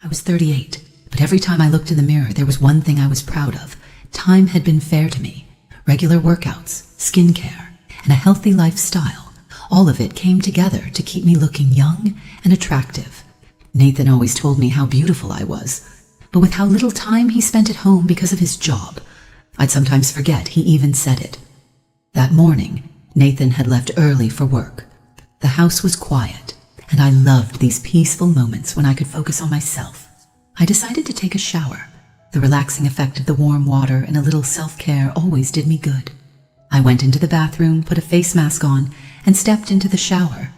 I was 38, but every time I looked in the mirror, there was one thing I was proud of. Time had been fair to me. Regular workouts, skincare, and a healthy lifestyle. All of it came together to keep me looking young and attractive. Nathan always told me how beautiful I was, but with how little time he spent at home because of his job, I'd sometimes forget he even said it. That morning, Nathan had left early for work. The house was quiet, and I loved these peaceful moments when I could focus on myself. I decided to take a shower. The relaxing effect of the warm water and a little self-care always did me good. I went into the bathroom, put a face mask on, and stepped into the shower.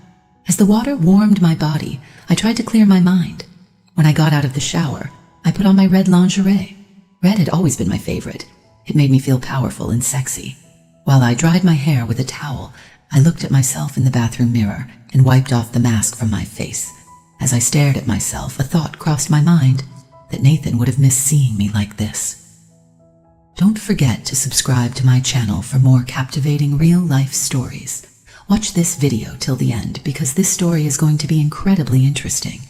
As the water warmed my body, I tried to clear my mind. When I got out of the shower, I put on my red lingerie. Red had always been my favorite. It made me feel powerful and sexy. While I dried my hair with a towel, I looked at myself in the bathroom mirror and wiped off the mask from my face. As I stared at myself, a thought crossed my mind that Nathan would have missed seeing me like this. Don't forget to subscribe to my channel for more captivating real-life stories. Watch this video till the end because this story is going to be incredibly interesting.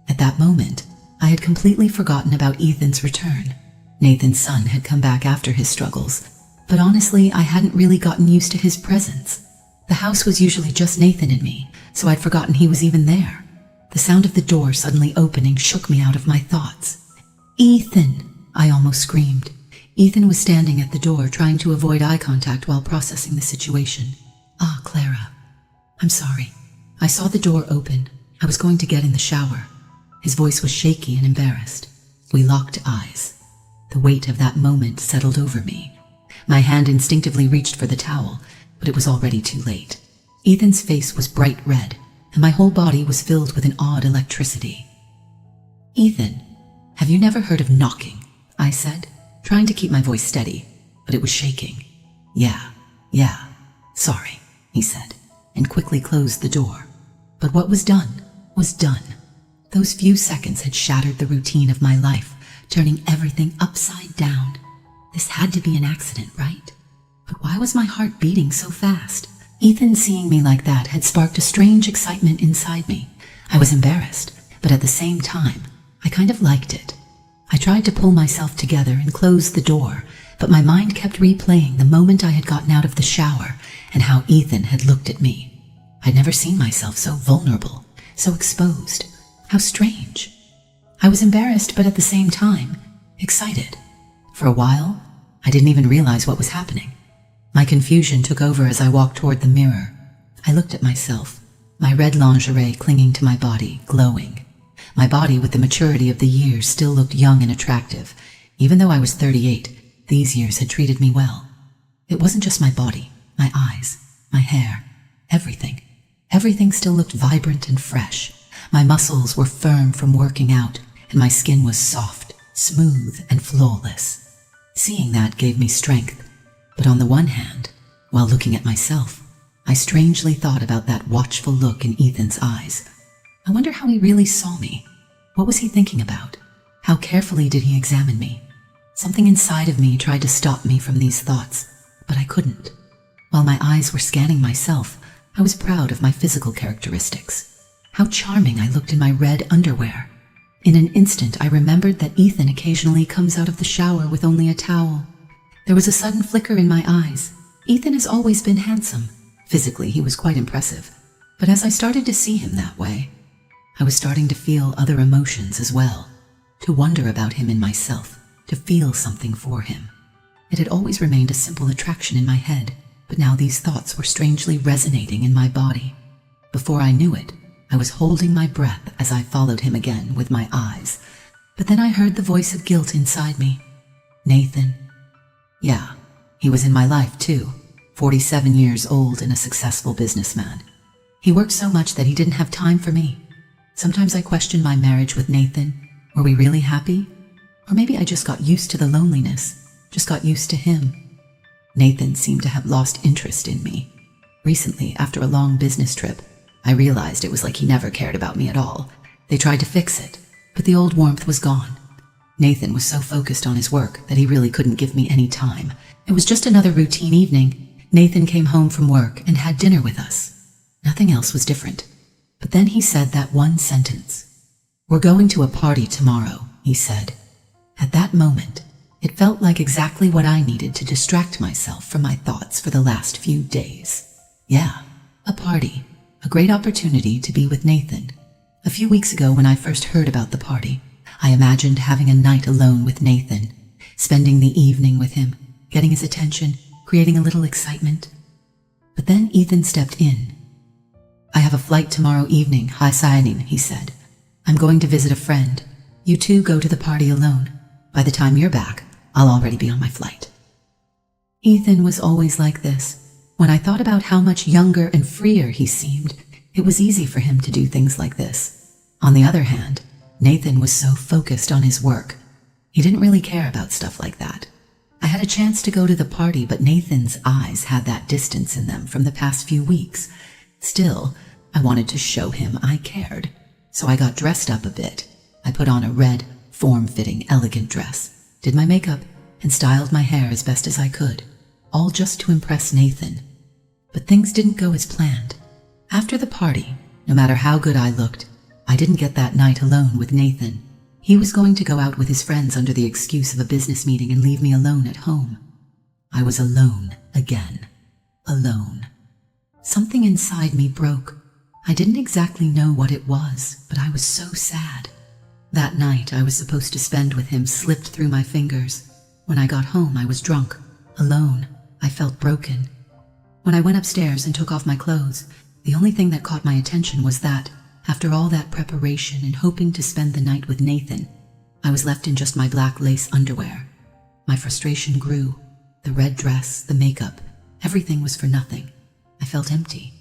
At that moment, I had completely forgotten about Ethan's return. Nathan's son had come back after his struggles, but honestly, I hadn't really gotten used to his presence. The house was usually just Nathan and me, so I'd forgotten he was even there. The sound of the door suddenly opening shook me out of my thoughts. "Ethan!" I almost screamed. Ethan was standing at the door trying to avoid eye contact while processing the situation. "Ah, Clara. I'm sorry. I saw the door open. I was going to get in the shower." His voice was shaky and embarrassed. We locked eyes. The weight of that moment settled over me. My hand instinctively reached for the towel, but it was already too late. Ethan's face was bright red, and my whole body was filled with an odd electricity. "Ethan, have you never heard of knocking?" I said, trying to keep my voice steady, but it was shaking. Yeah, sorry," he said, and quickly closed the door. But what was done was done. Those few seconds had shattered the routine of my life, turning everything upside down. This had to be an accident, right? But why was my heart beating so fast? Ethan seeing me like that had sparked a strange excitement inside me. I was embarrassed, but at the same time, I kind of liked it. I tried to pull myself together and close the door, but my mind kept replaying the moment I had gotten out of the shower and how Ethan had looked at me. I'd never seen myself so vulnerable, so exposed. How strange. I was embarrassed, but at the same time, excited. For a while, I didn't even realize what was happening. My confusion took over as I walked toward the mirror. I looked at myself, my red lingerie clinging to my body, glowing. My body, with the maturity of the years, still looked young and attractive. Even though I was 38, these years had treated me well. It wasn't just my body, my eyes, my hair, everything. Everything still looked vibrant and fresh. My muscles were firm from working out, and my skin was soft, smooth, and flawless. Seeing that gave me strength. But on the one hand, while looking at myself, I strangely thought about that watchful look in Ethan's eyes. I wonder how he really saw me. What was he thinking about? How carefully did he examine me? Something inside of me tried to stop me from these thoughts, but I couldn't. While my eyes were scanning myself, I was proud of my physical characteristics. How charming I looked in my red underwear. In an instant, I remembered that Ethan occasionally comes out of the shower with only a towel. There was a sudden flicker in my eyes. Ethan has always been handsome. Physically, he was quite impressive. But as I started to see him that way, I was starting to feel other emotions as well. To wonder about him in myself, to feel something for him. It had always remained a simple attraction in my head, but now these thoughts were strangely resonating in my body. Before I knew it, I was holding my breath as I followed him again with my eyes. But then I heard the voice of guilt inside me. "Nathan." Yeah, he was in my life too, 47 years old and a successful businessman. He worked so much that he didn't have time for me. Sometimes I questioned my marriage with Nathan. Were we really happy? Or maybe I just got used to the loneliness, just got used to him. Nathan seemed to have lost interest in me. Recently, after a long business trip, I realized it was like he never cared about me at all. They tried to fix it, but the old warmth was gone. Nathan was so focused on his work that he really couldn't give me any time. It was just another routine evening. Nathan came home from work and had dinner with us. Nothing else was different. But then he said that one sentence. "We're going to a party tomorrow," he said. At that moment, it felt like exactly what I needed to distract myself from my thoughts for the last few days. Yeah, a party. A great opportunity to be with Nathan. A few weeks ago, when I first heard about the party, I imagined having a night alone with Nathan, spending the evening with him, getting his attention, creating a little excitement. But then Ethan stepped in. "I have a flight tomorrow evening, Hi Cyanine," he said. "I'm going to visit a friend. You two go to the party alone. By the time you're back, I'll already be on my flight." Ethan was always like this. When I thought about how much younger and freer he seemed, it was easy for him to do things like this. On the other hand, Nathan was so focused on his work. He didn't really care about stuff like that. I had a chance to go to the party, but Nathan's eyes had that distance in them from the past few weeks. Still, I wanted to show him I cared. So I got dressed up a bit. I put on a red, form-fitting, elegant dress, did my makeup, and styled my hair as best as I could, all just to impress Nathan. But things didn't go as planned. After the party, no matter how good I looked, I didn't get that night alone with Nathan. He was going to go out with his friends under the excuse of a business meeting and leave me alone at home. I was alone again. Alone. Something inside me broke. I didn't exactly know what it was, but I was so sad. That night I was supposed to spend with him slipped through my fingers. When I got home, I was drunk, alone. I felt broken. When I went upstairs and took off my clothes, the only thing that caught my attention was that, after all that preparation and hoping to spend the night with Nathan, I was left in just my black lace underwear. My frustration grew. The red dress, the makeup, everything was for nothing. I felt empty.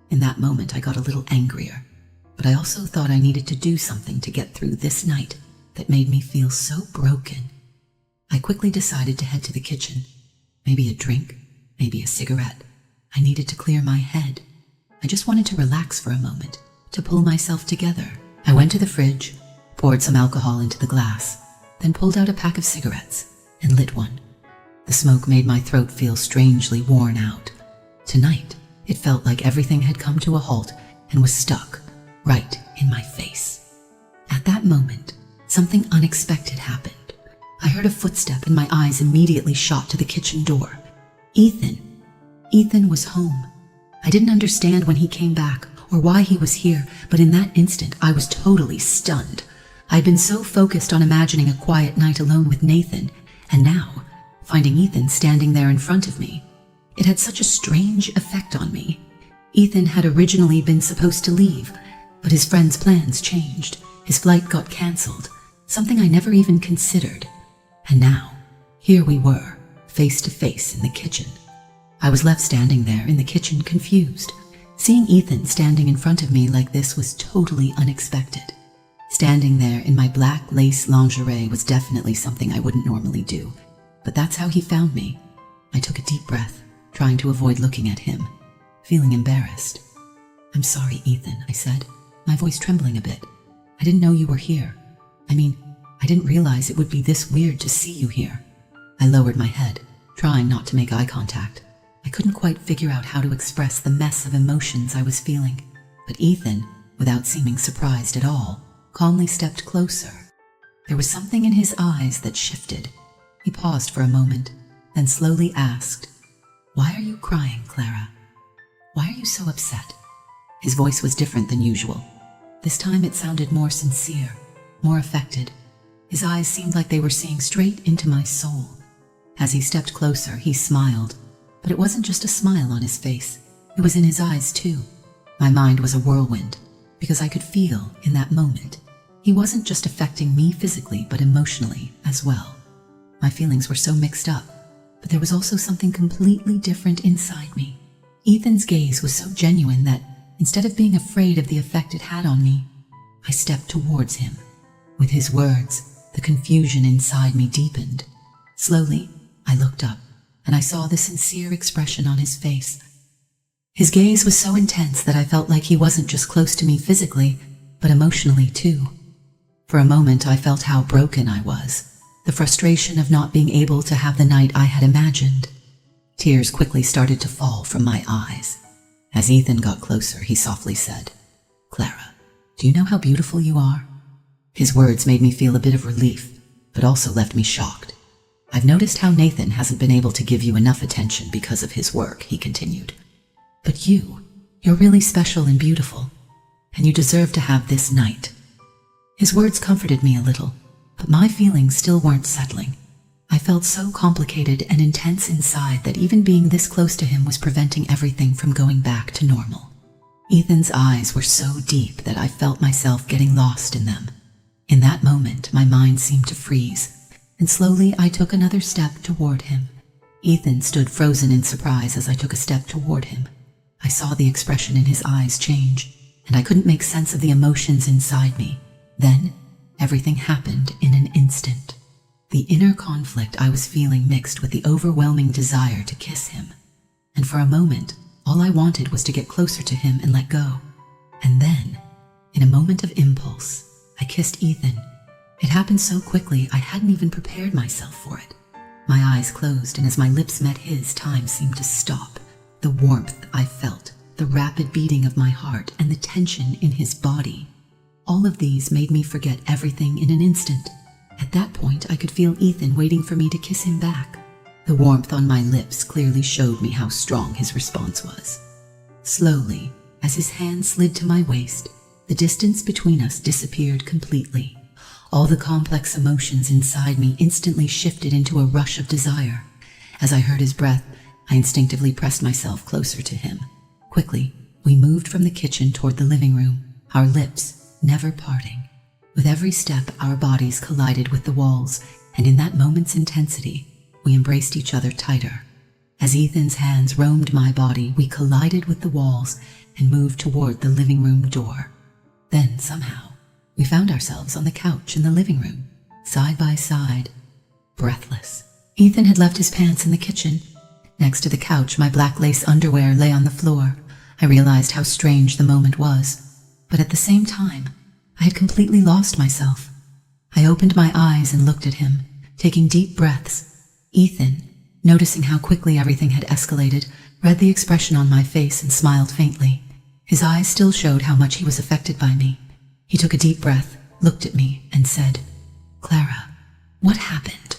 In that moment, I got a little angrier, but I also thought I needed to do something to get through this night that made me feel so broken. I quickly decided to head to the kitchen. Maybe a drink, maybe a cigarette. I needed to clear my head. I just wanted to relax for a moment, to pull myself together. I went to the fridge, poured some alcohol into the glass, then pulled out a pack of cigarettes and lit one. The smoke made my throat feel strangely worn out. Tonight, it felt like everything had come to a halt and was stuck right in my face. At that moment, something unexpected happened. I heard a footstep and my eyes immediately shot to the kitchen door. Ethan. Ethan was home. I didn't understand when he came back or why he was here, but in that instant I was totally stunned. I'd been so focused on imagining a quiet night alone with Nathan, and now, finding Ethan standing there in front of me, it had such a strange effect on me. Ethan had originally been supposed to leave, but his friend's plans changed. His flight got cancelled, something I never even considered. And now, here we were, face to face in the kitchen. I was left standing there in the kitchen, confused. Seeing Ethan standing in front of me like this was totally unexpected. Standing there in my black lace lingerie was definitely something I wouldn't normally do, but that's how he found me. I took a deep breath, trying to avoid looking at him, feeling embarrassed. "I'm sorry, Ethan," I said, my voice trembling a bit. "I didn't know you were here. I didn't realize it would be this weird to see you here." I lowered my head, trying not to make eye contact. I couldn't quite figure out how to express the mess of emotions I was feeling, but Ethan, without seeming surprised at all, calmly stepped closer. There was something in his eyes that shifted. He paused for a moment, then slowly asked, "Why are you crying, Clara? Why are you so upset?" His voice was different than usual. This time it sounded more sincere, more affected. His eyes seemed like they were seeing straight into my soul. As he stepped closer, he smiled, but it wasn't just a smile on his face. It was in his eyes too. My mind was a whirlwind, because I could feel in that moment he wasn't just affecting me physically, but emotionally as well. My feelings were so mixed up, but there was also something completely different inside me. Ethan's gaze was so genuine that, instead of being afraid of the effect it had on me, I stepped towards him. With his words, the confusion inside me deepened. Slowly, I looked up, and I saw the sincere expression on his face. His gaze was so intense that I felt like he wasn't just close to me physically, but emotionally too. For a moment, I felt how broken I was, the frustration of not being able to have the night I had imagined. Tears quickly started to fall from my eyes. As Ethan got closer, he softly said, "Clara, do you know how beautiful you are?" His words made me feel a bit of relief, but also left me shocked. I've noticed how Nathan hasn't been able to give you enough attention because of his work, he continued. But you're really special and beautiful, and you deserve to have this night. His words comforted me a little, but my feelings still weren't settling. I felt so complicated and intense inside that even being this close to him was preventing everything from going back to normal. Ethan's eyes were so deep that I felt myself getting lost in them. In that moment, my mind seemed to freeze, and slowly I took another step toward him. Ethan stood frozen in surprise as I took a step toward him. I saw the expression in his eyes change, and I couldn't make sense of the emotions inside me. Then, everything happened in an instant. The inner conflict I was feeling mixed with the overwhelming desire to kiss him. And for a moment, all I wanted was to get closer to him and let go. And then, in a moment of impulse, I kissed Ethan. It happened so quickly I hadn't even prepared myself for it. My eyes closed, and as my lips met his, time seemed to stop. The warmth I felt, the rapid beating of my heart, and the tension in his body. All of these made me forget everything in an instant. At that point, I could feel Ethan waiting for me to kiss him back. The warmth on my lips clearly showed me how strong his response was. Slowly, as his hand slid to my waist, the distance between us disappeared completely. All the complex emotions inside me instantly shifted into a rush of desire. As I heard his breath, I instinctively pressed myself closer to him. Quickly, we moved from the kitchen toward the living room, our lips never parting. With every step, our bodies collided with the walls, and in that moment's intensity, we embraced each other tighter. As Ethan's hands roamed my body, we collided with the walls and moved toward the living room door. Then, somehow, we found ourselves on the couch in the living room, side by side, breathless. Ethan had left his pants in the kitchen. Next to the couch, my black lace underwear lay on the floor. I realized how strange the moment was, but at the same time, I had completely lost myself. I opened my eyes and looked at him, taking deep breaths. Ethan, noticing how quickly everything had escalated, read the expression on my face and smiled faintly. His eyes still showed how much he was affected by me. He took a deep breath, looked at me, and said, "Clara, what happened?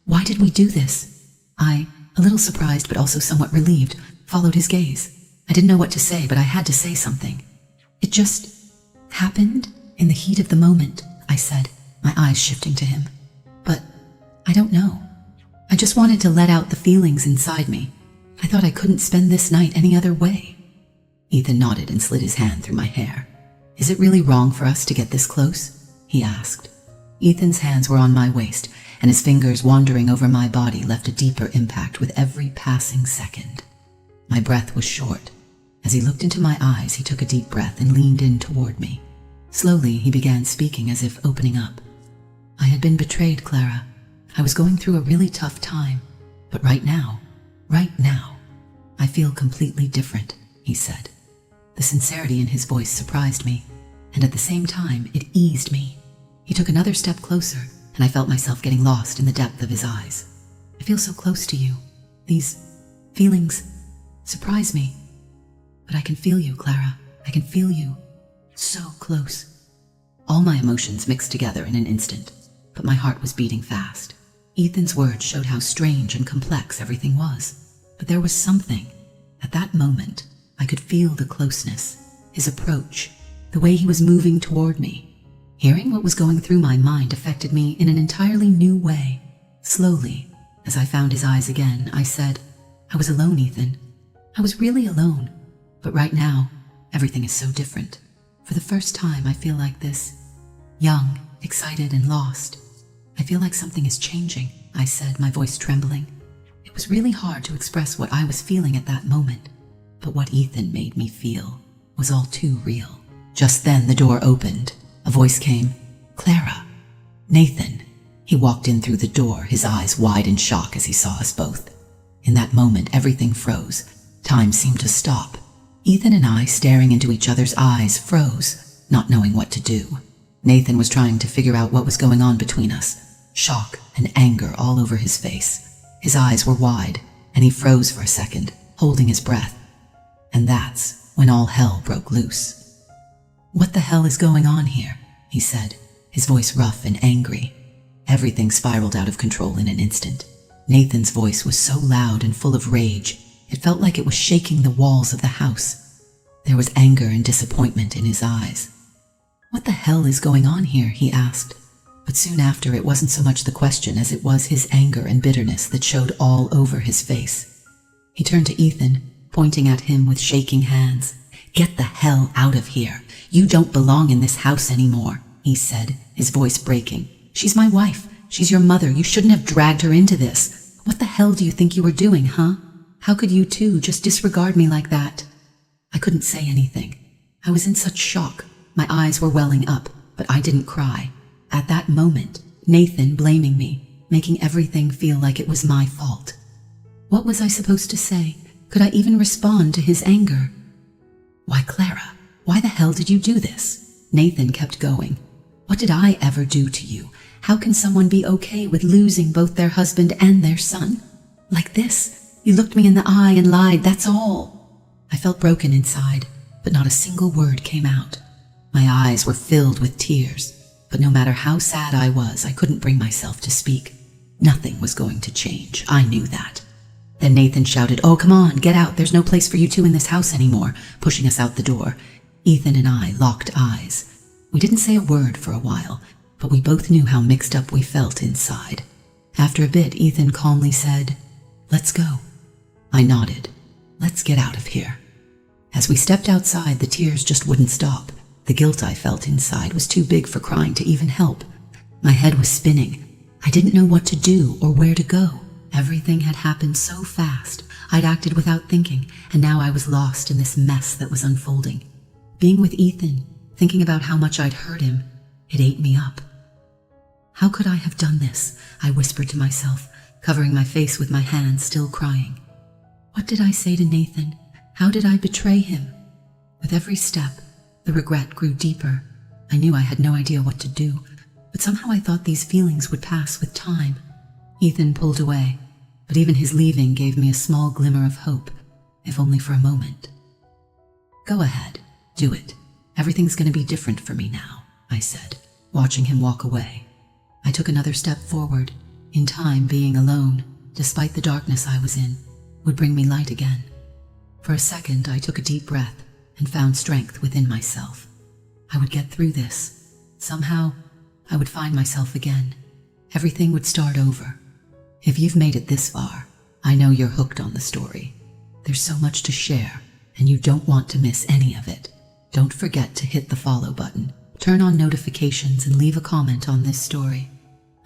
Why did we do this?" I, a little surprised but also somewhat relieved, followed his gaze. I didn't know what to say, but I had to say something. "It just happened in the heat of the moment," I said, my eyes shifting to him. "But I don't know. I just wanted to let out the feelings inside me. I thought I couldn't spend this night any other way." Ethan nodded and slid his hand through my hair. "Is it really wrong for us to get this close?" he asked. Ethan's hands were on my waist, and his fingers wandering over my body left a deeper impact with every passing second. My breath was short. As he looked into my eyes, he took a deep breath and leaned in toward me. Slowly, he began speaking as if opening up. "I had been betrayed, Clara. I was going through a really tough time, but right now, I feel completely different," he said. The sincerity in his voice surprised me, and at the same time, it eased me. He took another step closer, and I felt myself getting lost in the depth of his eyes. "I feel so close to you. These feelings surprise me. But I can feel you, Clara. I can feel you. So close." All my emotions mixed together in an instant, but my heart was beating fast. Ethan's words showed how strange and complex everything was, but there was something. At that moment, I could feel the closeness, his approach, the way he was moving toward me. Hearing what was going through my mind affected me in an entirely new way. Slowly, as I found his eyes again, I said, "I was alone, Ethan. I was really alone. But right now, everything is so different. For the first time, I feel like this. Young, excited, and lost. I feel like something is changing," I said, my voice trembling. It was really hard to express what I was feeling at that moment, but what Ethan made me feel was all too real. Just then, the door opened. A voice came, "Clara." "Nathan." He walked in through the door, his eyes wide in shock as he saw us both. In that moment, everything froze. Time seemed to stop. Ethan and I, staring into each other's eyes, froze, not knowing what to do. Nathan was trying to figure out what was going on between us, shock and anger all over his face. His eyes were wide, and he froze for a second, holding his breath. And that's when all hell broke loose. "What the hell is going on here?" he said, his voice rough and angry. Everything spiraled out of control in an instant. Nathan's voice was so loud and full of rage, it felt like it was shaking the walls of the house. There was anger and disappointment in his eyes. "What the hell is going on here?" he asked. But soon after, it wasn't so much the question as it was his anger and bitterness that showed all over his face. He turned to Ethan, pointing at him with shaking hands. "Get the hell out of here. You don't belong in this house anymore," he said, his voice breaking. "She's my wife. She's your mother. You shouldn't have dragged her into this. What the hell do you think you were doing, huh? How could you two just disregard me like that?" I couldn't say anything. I was in such shock. My eyes were welling up, but I didn't cry. At that moment, Nathan blaming me, making everything feel like it was my fault. What was I supposed to say? Could I even respond to his anger? "Why, Clara, why the hell did you do this?" Nathan kept going. "What did I ever do to you? How can someone be okay with losing both their husband and their son? Like this? You looked me in the eye and lied, that's all." I felt broken inside, but not a single word came out. My eyes were filled with tears, but no matter how sad I was, I couldn't bring myself to speak. Nothing was going to change, I knew that. Then Nathan shouted, "Oh, come on, get out, there's no place for you two in this house anymore," pushing us out the door. Ethan and I locked eyes. We didn't say a word for a while, but we both knew how mixed up we felt inside. After a bit, Ethan calmly said, "Let's go." I nodded. "Let's get out of here." As we stepped outside, the tears just wouldn't stop. The guilt I felt inside was too big for crying to even help. My head was spinning. I didn't know what to do or where to go. Everything had happened so fast. I'd acted without thinking, and now I was lost in this mess that was unfolding. Being with Ethan, thinking about how much I'd hurt him, it ate me up. "How could I have done this?" I whispered to myself, covering my face with my hands, still crying. What did I say to Nathan? How did I betray him? With every step, the regret grew deeper. I knew I had no idea what to do, but somehow I thought these feelings would pass with time. Ethan pulled away, but even his leaving gave me a small glimmer of hope, if only for a moment. "Go ahead, do it. Everything's going to be different for me now," I said, watching him walk away. I took another step forward. In time, being alone, despite the darkness I was in, would bring me light again. For a second, I took a deep breath and found strength within myself. I would get through this. Somehow, I would find myself again. Everything would start over. If you've made it this far, I know you're hooked on the story. There's so much to share, and you don't want to miss any of it. Don't forget to hit the follow button, turn on notifications, and leave a comment on this story.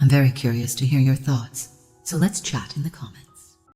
I'm very curious to hear your thoughts, so let's chat in the comments.